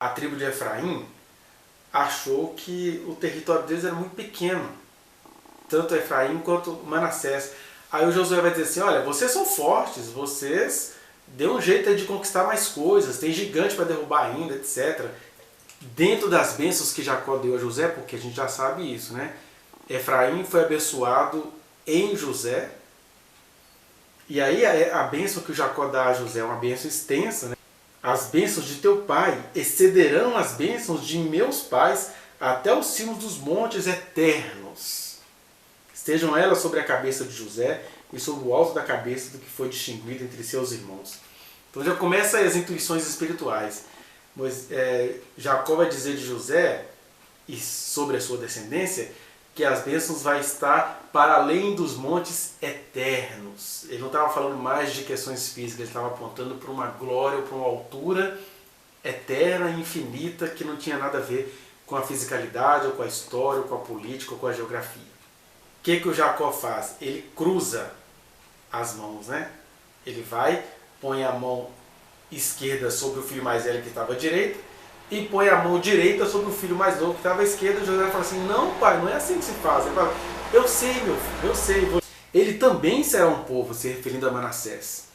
A tribo de Efraim achou que o território deles era muito pequeno, tanto Efraim quanto Manassés. Aí o Josué vai dizer assim, olha, vocês são fortes, vocês dêem um jeito aí de conquistar mais coisas, tem gigante para derrubar ainda, etc. Dentro das bênçãos que Jacó deu a José, porque a gente já sabe isso, né? Efraim foi abençoado em José, e aí a bênção que o Jacó dá a José é uma bênção extensa, né? As bênçãos de teu pai excederão as bênçãos de meus pais até os cimos dos montes eternos. Estejam elas sobre a cabeça de José e sobre o alto da cabeça do que foi distinguido entre seus irmãos. Então já começa as intuições espirituais. Jacó vai dizer de José e sobre a sua descendência que as bênçãos vai estar para além dos montes eternos. Ele não estava falando mais de questões físicas, ele estava apontando para uma glória, para uma altura eterna e infinita que não tinha nada a ver com a fisicalidade, ou com a história, ou com a política, ou com a geografia. O que o Jacó faz? Ele cruza as mãos, né? Ele vai, põe a mão esquerda sobre o filho mais velho que estava à direita, e põe a mão direita sobre o filho mais novo que estava à esquerda. José fala assim, não pai, não é assim que se faz. Ele fala, eu sei meu filho, eu sei. Ele também será um povo, se referindo a Manassés.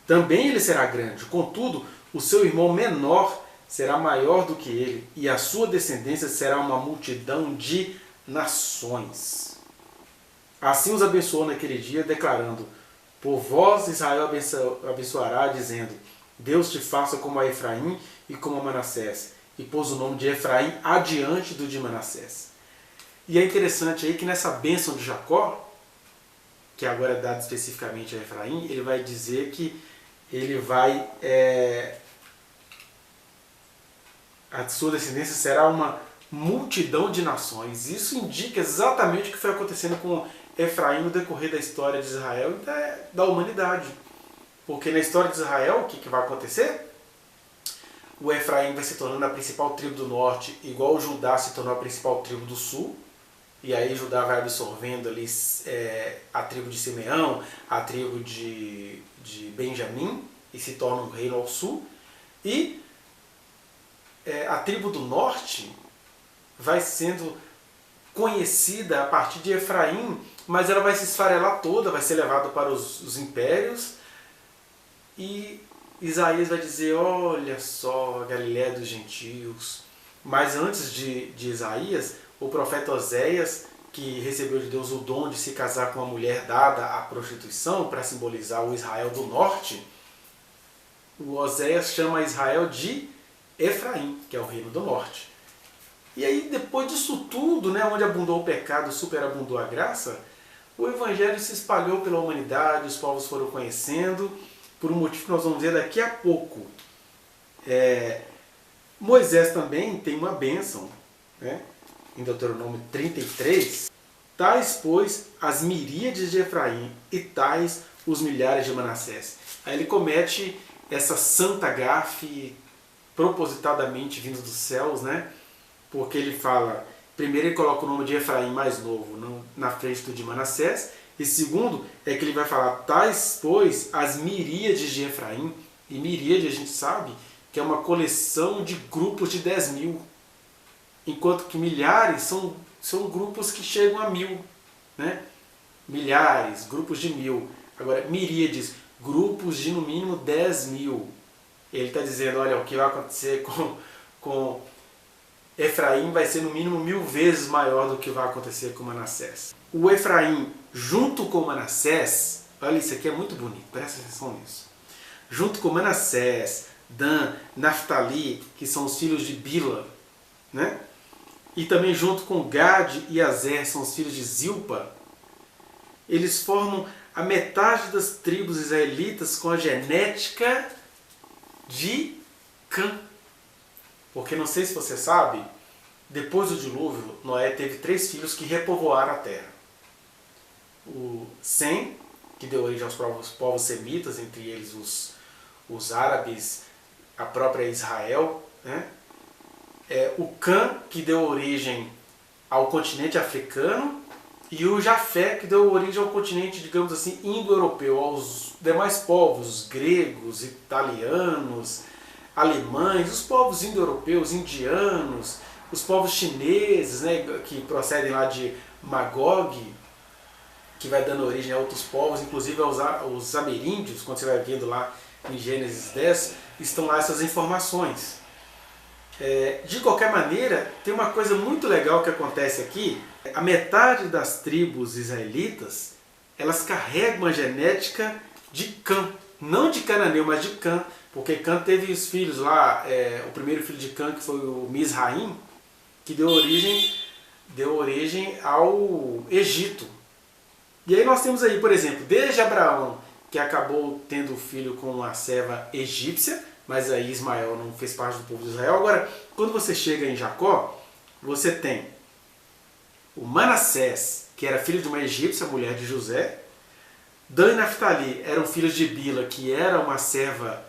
Também ele será grande, contudo, o seu irmão menor será maior do que ele, e a sua descendência será uma multidão de nações. Assim os abençoou naquele dia, declarando, por vós Israel abençoará, dizendo, Deus te faça como a Efraim e como a Manassés. E pôs o nome de Efraim adiante do de Manassés. E é interessante aí que nessa bênção de Jacó, que agora é dada especificamente a Efraim, ele vai dizer que ele vai... a sua descendência será uma multidão de nações. Isso indica exatamente o que foi acontecendo com Efraim no decorrer da história de Israel e da humanidade. Porque na história de Israel, o que vai acontecer? O Efraim vai se tornando a principal tribo do norte, igual o Judá se tornou a principal tribo do sul. E aí Judá vai absorvendo ali a tribo de Simeão, a tribo de Benjamim, e se torna um reino ao sul. E a tribo do norte vai sendo conhecida a partir de Efraim, mas ela vai se esfarelar toda, vai ser levada para os impérios. E Isaías vai dizer, olha só, a Galiléia dos gentios. Mas antes de Isaías, o profeta Oséias, que recebeu de Deus o dom de se casar com uma mulher dada à prostituição, para simbolizar o Israel do norte, o Oséias chama Israel de Efraim, que é o reino do norte. E aí, depois disso tudo, né, onde abundou o pecado, superabundou a graça, o evangelho se espalhou pela humanidade, os povos foram conhecendo, por um motivo que nós vamos ver daqui a pouco. Moisés também tem uma bênção, né? Em Deuteronômio 33, tais, pois, as miríades de Efraim e tais os milhares de Manassés. Aí ele comete essa santa gafe propositadamente vindo dos céus, né? Porque ele fala, primeiro ele coloca o nome de Efraim mais novo na frente do de Manassés, e segundo é que ele vai falar, tais, pois, as miríades de Efraim, e miríade a gente sabe que é uma coleção de grupos de 10.000, enquanto que milhares são grupos que chegam a 1.000, né? Milhares, grupos de 1.000. Agora, miríades, grupos de no mínimo 10.000. Ele está dizendo, olha, o que vai acontecer com Efraim vai ser no mínimo 1.000 vezes maior do que vai acontecer com Manassés. O Efraim, junto com Manassés, olha, isso aqui é muito bonito, presta atenção nisso. Junto com Manassés, Dan, Naftali, que são os filhos de Bila, né? E também junto com Gad e Azer, são os filhos de Zilpa, eles formam a metade das tribos israelitas com a genética de Cã. Porque não sei se você sabe, depois do dilúvio, Noé teve 3 filhos que repovoaram a terra. O Sem, que deu origem aos povos semitas, entre eles os árabes, a própria Israel, né? O Cã, que deu origem ao continente africano, e o Jafé, que deu origem ao continente, digamos assim, indo-europeu, aos demais povos, gregos, italianos, alemães, os povos indo-europeus, indianos, os povos chineses, né, que procedem lá de Magog, que vai dando origem a outros povos, inclusive aos ameríndios, quando você vai vendo lá em Gênesis 10, estão lá essas informações. De qualquer maneira, tem uma coisa muito legal que acontece aqui. A metade das tribos israelitas, elas carregam uma genética de Cã. Não de cananeu, mas de Cã. Porque Cã teve os filhos lá, o primeiro filho de Cã, que foi o Misraim, que deu origem ao Egito. E aí nós temos aí, por exemplo, desde Abraão, que acabou tendo filho com uma serva egípcia, mas aí Ismael não fez parte do povo de Israel. Agora, quando você chega em Jacó, você tem o Manassés, que era filho de uma egípcia, mulher de José. Dan e Naftali eram filhos de Bila, que era uma serva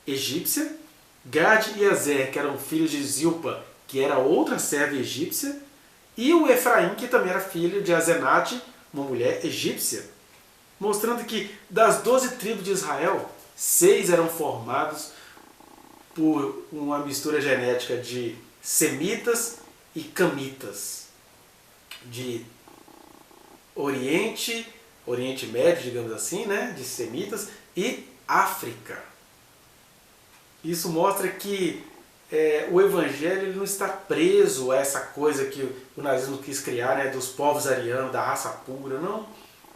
egípcia. Gad e Azer, que eram filhos de Zilpa, que era outra serva egípcia. E o Efraim, que também era filho de Azenate, uma mulher egípcia. Mostrando que das 12 tribos de Israel, 6 eram formados por uma mistura genética de semitas e camitas, de Oriente Médio, digamos assim, né, de semitas, e África. Isso mostra que o Evangelho ele não está preso a essa coisa que o nazismo quis criar, né, dos povos arianos, da raça pura. Não,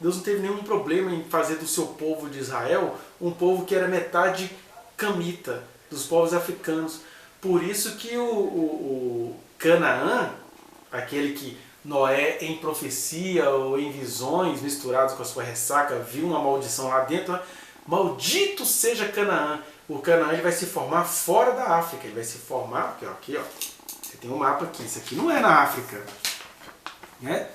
Deus não teve nenhum problema em fazer do seu povo de Israel um povo que era metade camita, dos povos africanos. Por isso que o Canaã, aquele que Noé em profecia ou em visões misturados com a sua ressaca viu uma maldição lá dentro, né? Maldito seja Canaã. O Canaã ele vai se formar fora da África, ele vai se formar, porque aqui ó, você tem um mapa aqui, isso aqui não é na África, né?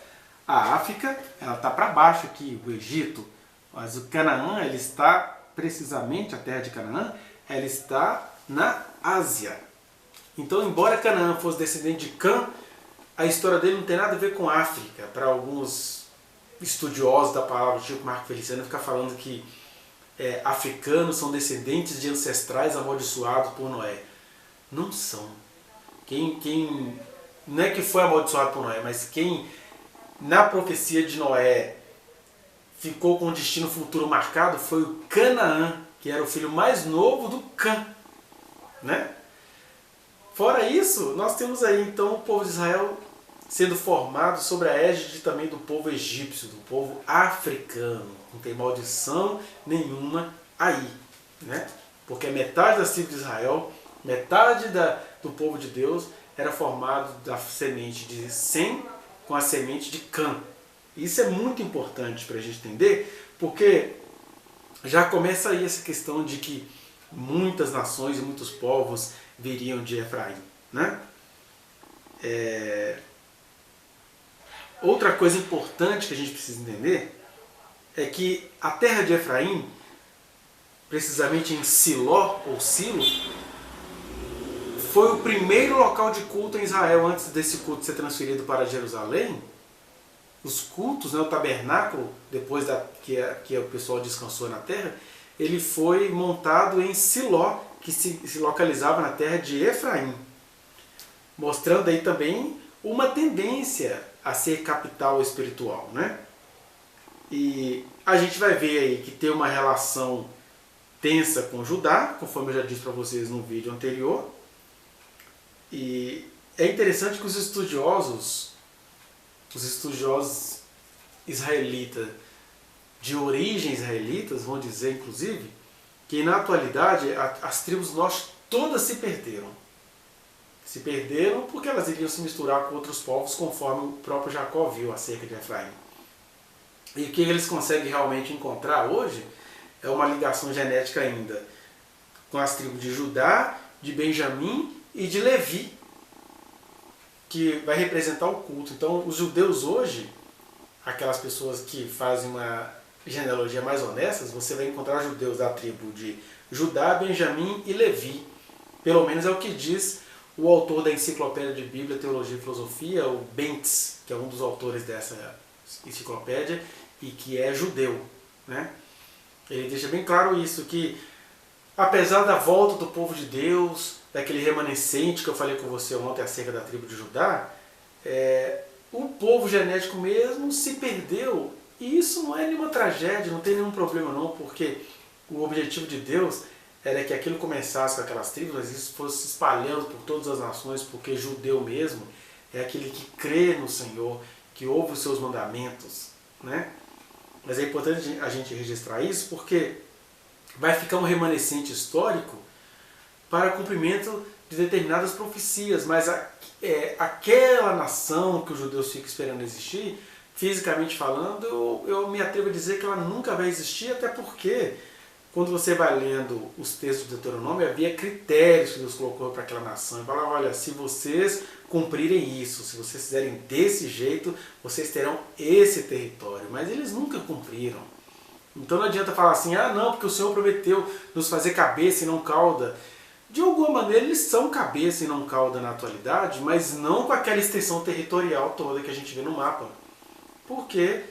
A África ela está para baixo aqui, o Egito, mas o Canaã ele está precisamente, a terra de Canaã, ela está na Ásia. Então, embora Canaã fosse descendente de Cã, a história dele não tem nada a ver com África. Para alguns estudiosos da palavra, tipo Marco Feliciano, ficar falando que africanos são descendentes de ancestrais amaldiçoados por Noé. Não são. Quem não é que foi amaldiçoado por Noé, mas quem na profecia de Noé ficou com um destino futuro marcado foi o Canaã, que era o filho mais novo do Cã, né? Fora isso, nós temos aí então o povo de Israel sendo formado sobre a égide também do povo egípcio, do povo africano. Não tem maldição nenhuma aí, né? Porque metade das tribos de Israel, metade do povo de Deus era formado da semente de Sem com a semente de Cã. Isso é muito importante para a gente entender, porque já começa aí essa questão de que muitas nações e muitos povos viriam de Efraim, né? Outra coisa importante que a gente precisa entender é que a terra de Efraim, precisamente em Siló, ou Silo, foi o primeiro local de culto em Israel antes desse culto ser transferido para Jerusalém. Os cultos, né, o tabernáculo, depois que o pessoal descansou na terra, ele foi montado em Siló, que se localizava na terra de Efraim, mostrando aí também uma tendência a ser capital espiritual, né? E a gente vai ver aí que tem uma relação tensa com Judá, conforme eu já disse para vocês no vídeo anterior. E é interessante que os estudiosos israelitas, de origem israelitas, vão dizer inclusive, que na atualidade as tribos do norte todas se perderam. Se perderam porque elas iriam se misturar com outros povos, conforme o próprio Jacó viu acerca de Efraim. E o que eles conseguem realmente encontrar hoje é uma ligação genética ainda com as tribos de Judá, de Benjamim e de Levi, que vai representar o culto. Então, os judeus hoje, aquelas pessoas que fazem uma genealogia mais honesta, você vai encontrar judeus da tribo de Judá, Benjamim e Levi. Pelo menos é o que diz o autor da Enciclopédia de Bíblia, Teologia e Filosofia, o Bentz, que é um dos autores dessa enciclopédia e que é judeu, né? Ele deixa bem claro isso, que apesar da volta do povo de Deus, daquele remanescente que eu falei com você ontem acerca da tribo de Judá, o povo genético mesmo se perdeu. E isso não é nenhuma tragédia, não tem nenhum problema não, porque o objetivo de Deus era que aquilo começasse com aquelas tribos, mas isso fosse se espalhando por todas as nações, porque judeu mesmo é aquele que crê no Senhor, que ouve os seus mandamentos, né? Mas é importante a gente registrar isso, porque vai ficar um remanescente histórico para cumprimento de determinadas profecias, mas aquela nação que os judeus ficam esperando existir, fisicamente falando, eu me atrevo a dizer que ela nunca vai existir, até porque quando você vai lendo os textos do Deuteronômio, havia critérios que Deus colocou para aquela nação. Ele falava, olha, se vocês cumprirem isso, se vocês fizerem desse jeito, vocês terão esse território. Mas eles nunca cumpriram. Então não adianta falar assim, ah não, porque o Senhor prometeu nos fazer cabeça e não cauda. De alguma maneira eles são cabeça e não cauda na atualidade, mas não com aquela extensão territorial toda que a gente vê no mapa. Porque,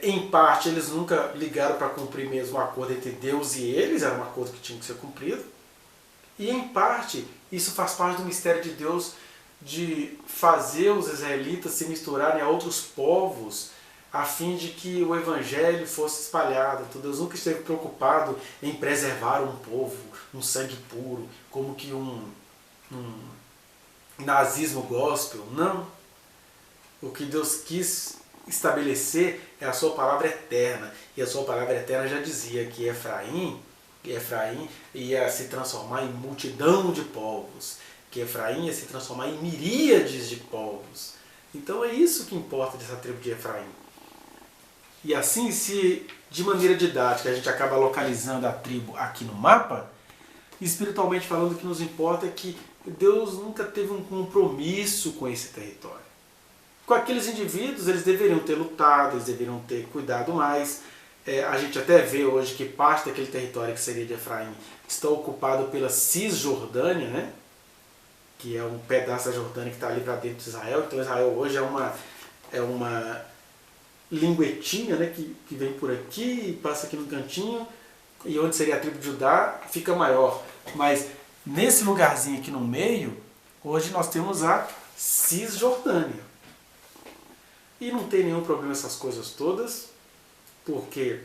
em parte, eles nunca ligaram para cumprir mesmo o acordo entre Deus e eles, era um acordo que tinha que ser cumprido. E, em parte, isso faz parte do mistério de Deus de fazer os israelitas se misturarem a outros povos a fim de que o evangelho fosse espalhado. Então, Deus nunca esteve preocupado em preservar um povo, um sangue puro, como que um nazismo gospel. Não. O que Deus quis estabelecer é a sua palavra eterna. E a sua palavra eterna já dizia que Efraim ia se transformar em multidão de povos, que Efraim ia se transformar em miríades de povos. Então é isso que importa dessa tribo de Efraim. E assim, se de maneira didática a gente acaba localizando a tribo aqui no mapa, espiritualmente falando, o que nos importa é que Deus nunca teve um compromisso com esse território. Com aqueles indivíduos, eles deveriam ter lutado, eles deveriam ter cuidado mais. A gente até vê hoje que parte daquele território que seria de Efraim está ocupado pela Cisjordânia, né? Que é um pedaço da Jordânia que está ali para dentro de Israel. Então Israel hoje é uma linguetinha, né, que vem por aqui, passa aqui no cantinho, e onde seria a tribo de Judá fica maior. Mas nesse lugarzinho aqui no meio, hoje nós temos a Cisjordânia. E não tem nenhum problema essas coisas todas, porque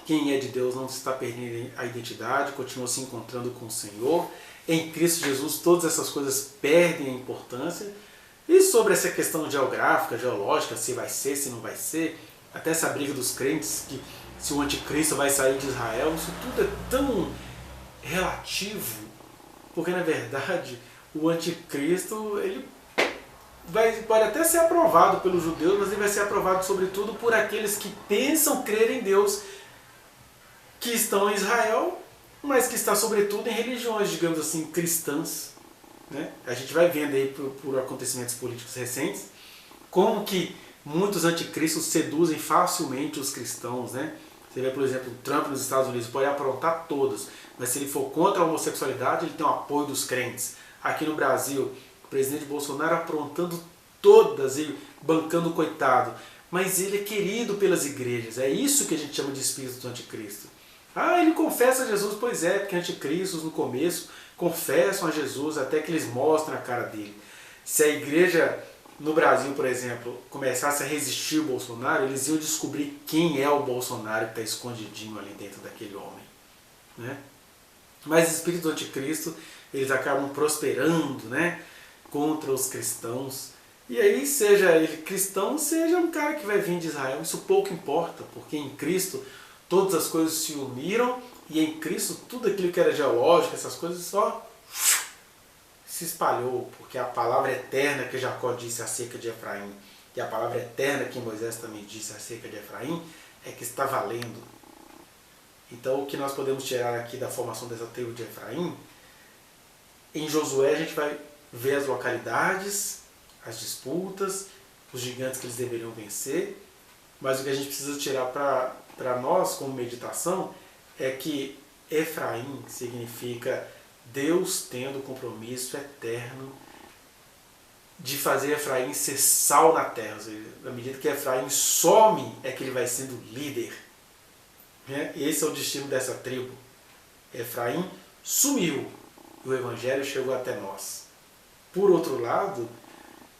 quem é de Deus não está perdendo a identidade, continua se encontrando com o Senhor. Em Cristo Jesus todas essas coisas perdem a importância. E sobre essa questão geográfica, geológica, se vai ser, se não vai ser, até essa briga dos crentes, que se o anticristo vai sair de Israel, isso tudo é tão relativo, porque na verdade o anticristo ele pode até ser aprovado pelos judeus, mas ele vai ser aprovado sobretudo por aqueles que pensam crer em Deus, que estão em Israel, mas que está sobretudo em religiões, digamos assim, cristãs. Né? A gente vai vendo aí por acontecimentos políticos recentes como que muitos anticristos seduzem facilmente os cristãos. Né? Você vê, por exemplo, o Trump nos Estados Unidos pode aprontar todos, mas se ele for contra a homossexualidade, ele tem o apoio dos crentes. Aqui no Brasil, o presidente Bolsonaro aprontando todas e bancando o coitado, mas ele é querido pelas igrejas. É isso que a gente chama de espírito do anticristo. Ah, ele confessa a Jesus, pois é, porque anticristos no começo confessam a Jesus até que eles mostram a cara dele. Se a igreja no Brasil, por exemplo, começasse a resistir ao Bolsonaro, eles iam descobrir quem é o Bolsonaro que está escondidinho ali dentro daquele homem. Né? Mas os espíritos do anticristo, eles acabam prosperando, né, contra os cristãos. E aí, seja ele cristão, seja um cara que vai vir de Israel, isso pouco importa, porque em Cristo todas as coisas se uniram e em Cristo tudo aquilo que era geológico, essas coisas só se espalhou, porque a palavra eterna que Jacó disse acerca de Efraim e a palavra eterna que Moisés também disse acerca de Efraim é que está valendo. Então o que nós podemos tirar aqui da formação dessa tribo de Efraim, em Josué a gente vai ver as localidades, as disputas, os gigantes que eles deveriam vencer, mas o que a gente precisa tirar para nós como meditação é que Efraim significa Deus tendo compromisso eterno de fazer Efraim ser sal na terra. Ou seja, na medida que Efraim some, é que ele vai sendo líder. Né? E esse é o destino dessa tribo. Efraim sumiu e o Evangelho chegou até nós. Por outro lado,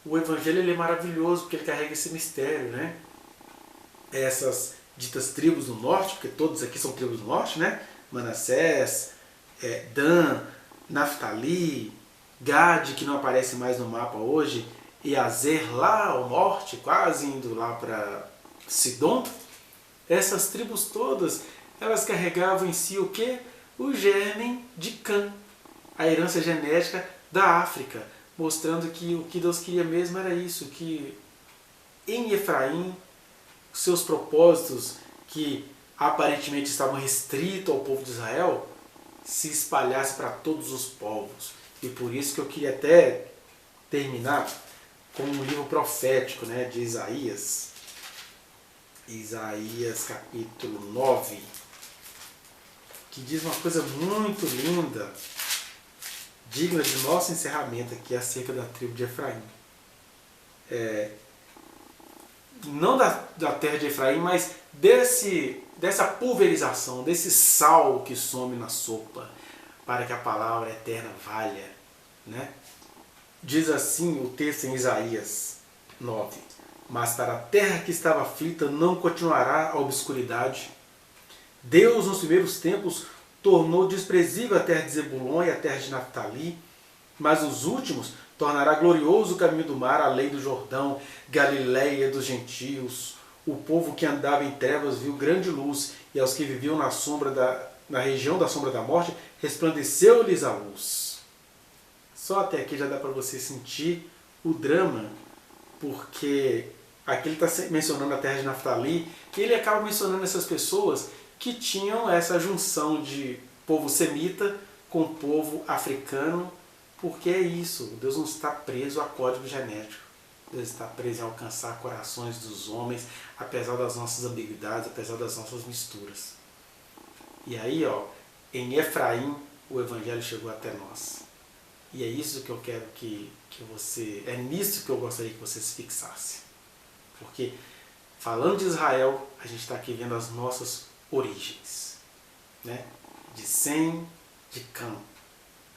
o Evangelho ele é maravilhoso porque ele carrega esse mistério, né? Essas ditas tribos do norte, porque todos aqui são tribos do norte, né? Manassés, Dan, Naftali, Gade, que não aparece mais no mapa hoje, e Azer lá ao norte, quase indo lá para Sidom. Essas tribos todas, elas carregavam em si o quê? O germen de Cã, a herança genética da África, mostrando que o que Deus queria mesmo era isso, que em Efraim, seus propósitos que aparentemente estavam restritos ao povo de Israel, se espalhasse para todos os povos. E por isso que eu queria até terminar com um livro profético, né, de Isaías. Isaías capítulo 9, que diz uma coisa muito linda, digna de nosso encerramento aqui acerca da tribo de Efraim. Não da terra de Efraim, mas dessa pulverização, desse sal que some na sopa, para que a palavra eterna valha. Né? Diz assim o texto em Isaías 9: mas para a terra que estava aflita não continuará a obscuridade. Deus, nos primeiros tempos, tornou desprezível a terra de Zebulon e a terra de Naftali, mas os últimos tornará glorioso o caminho do mar, além do Jordão, Galileia dos gentios. O povo que andava em trevas viu grande luz, e aos que viviam na região da sombra da morte, resplandeceu-lhes a luz. Só até aqui já dá para você sentir o drama, porque aqui ele está mencionando a terra de Naftali, e ele acaba mencionando essas pessoas que tinham essa junção de povo semita com povo africano, porque é isso, Deus não está preso a código genético. Deus está preso em alcançar corações dos homens, apesar das nossas ambiguidades, apesar das nossas misturas. E aí, em Efraim, o Evangelho chegou até nós. E é isso que eu quero que você... É nisso que eu gostaria que você se fixasse. Porque, falando de Israel, a gente está aqui vendo as nossas origens. Né? De Sem, de Cã.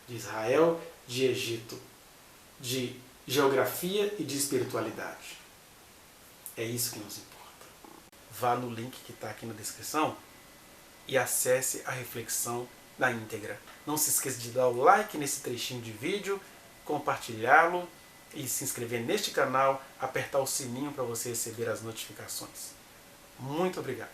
De Israel, de Egito. De geografia e de espiritualidade. É isso que nos importa. Vá no link que está aqui na descrição e acesse a reflexão na íntegra. Não se esqueça de dar o like nesse trechinho de vídeo, compartilhá-lo e se inscrever neste canal, apertar o sininho para você receber as notificações. Muito obrigado.